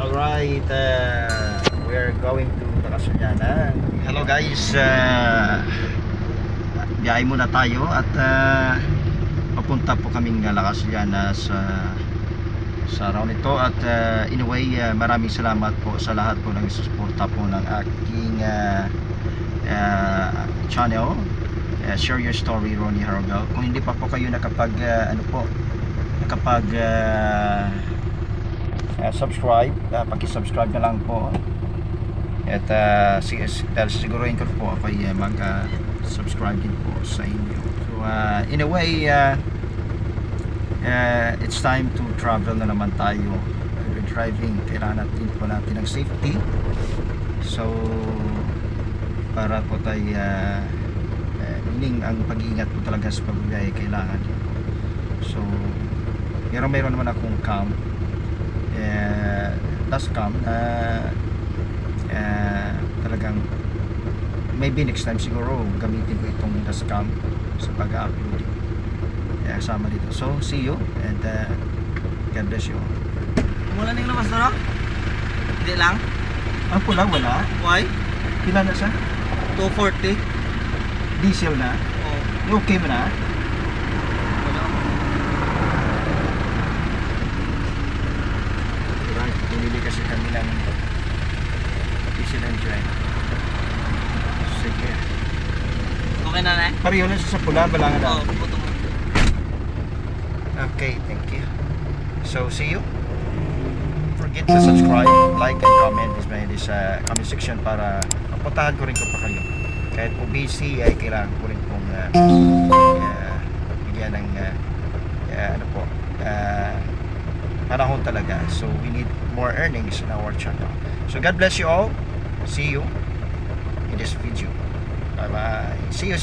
Alright, we're going to Takasunyana. Hello guys, biyahe muna tayo at papunta po kaming Lakasunyana sa araw nito. At in a way, maraming salamat po sa lahat po ng susuporta po ng aking channel, Share Your Story Ronnie Harogal. Kung hindi pa po kayo subscribe, paki-subscribe na lang po. At dahil siguruhin ko po ako ay mag-subscribe din po sa inyo. So in a way, it's time to travel na naman tayo. We're driving, kailangan natin ng safety. So para po tayo ang pag-iingat po talaga sa pagbiyahe kailangan. So mayroon naman akong cam, dashcam, talagang maybe next time siguro gamitin ko itong dashcam sa pag-upload. Sama dito. So see you and God bless you. Wala nang labas na, no? Hindi lang? Ang pula wala. Why? Pila na siya? 240. Diesel na. Oh. Okay mo na? Right, pinili kasi kami ng diesel engine. Sige. Okay na na? Pareho lang sa pula, balangan na. Oo, puto mo. Okay, thank you. So, see you. Don't forget to subscribe, like, and comment this comment section para mapuntahan ko rin ko pa kayo. Kahit po busy, ay kailangan ko rin pong bigyan ng panahon talaga. So, we need more earnings in our channel. So, God bless you all. See you in this video. Bye-bye. See you.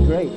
Great.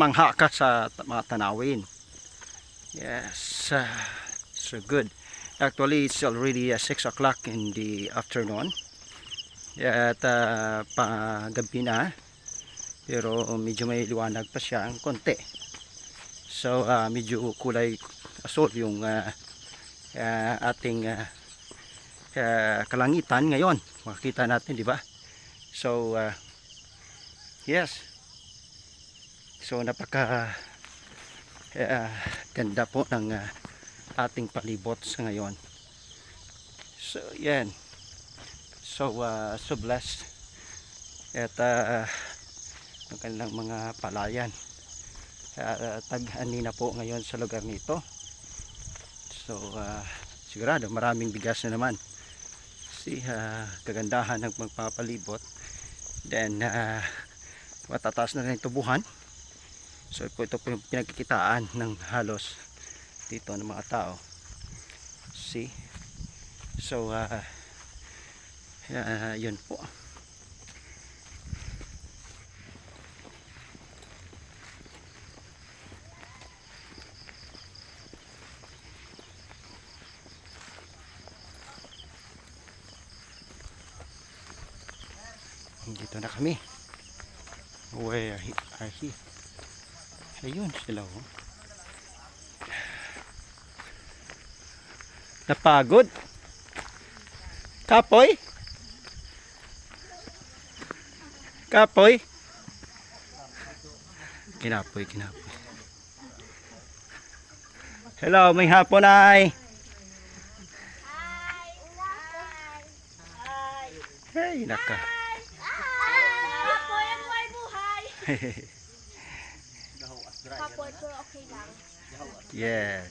makatangha ka sa mga tanawin. Yes, so good. Actually, it's already 6 o'clock in the afternoon. At pagabi na, pero medyo may liwanag pa siya ang konti. So medyo kulay asul yung ating kalangitan ngayon. Makikita natin, di ba? So yes. So napaka ganda po ng ating palibot sa ngayon. So yan. So so blessed. At yung kanilang mga palayan. Tag-ani na po ngayon sa lugar nito. So sigurado maraming bigas na naman. Si kagandahan ng magpapalibot. Then matataas na rin tubuhan. So ito po yung pinagkikitaan ng halos dito ng mga tao. See? So yun po. Dito na kami. Where are he? Ayun sila, oh. Napagod? Kapoy? Kapoy? Kinapoy. Hello, may hapon ay. Hey, naka. Kapoy, ang buhay buhay. Kapoy, pero okay lang. Yes.